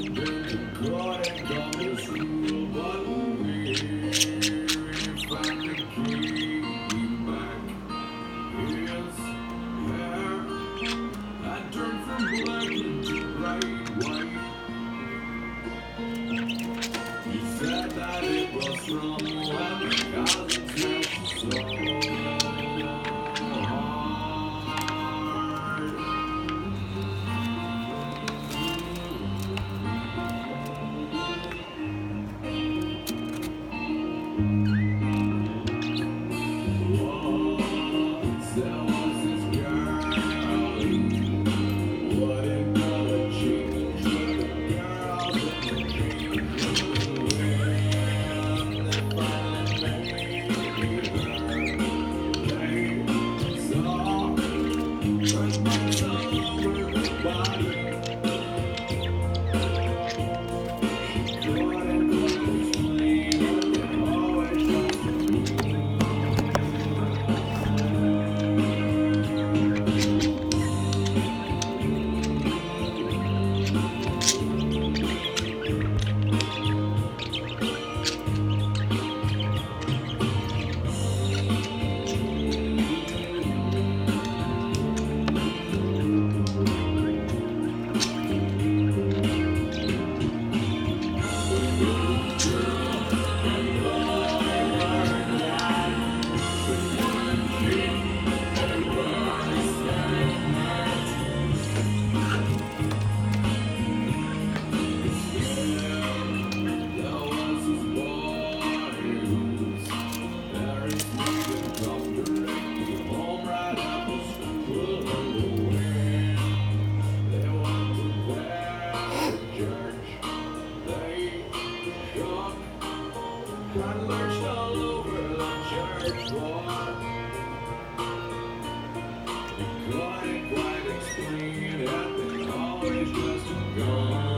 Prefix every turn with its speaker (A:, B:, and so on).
A: God and God is rule, but we finally came back. His hair had turned from black into bright white. He said that it was from when the cousins smashed so hard. Once there was this girl who wouldn't know a change with the girls in the dream. They finally made her. They saw red marks all over her body. Couldn't explain it, they always trusted me. I lurched all over the church floor. Couldn't quite explain it, they always just gone.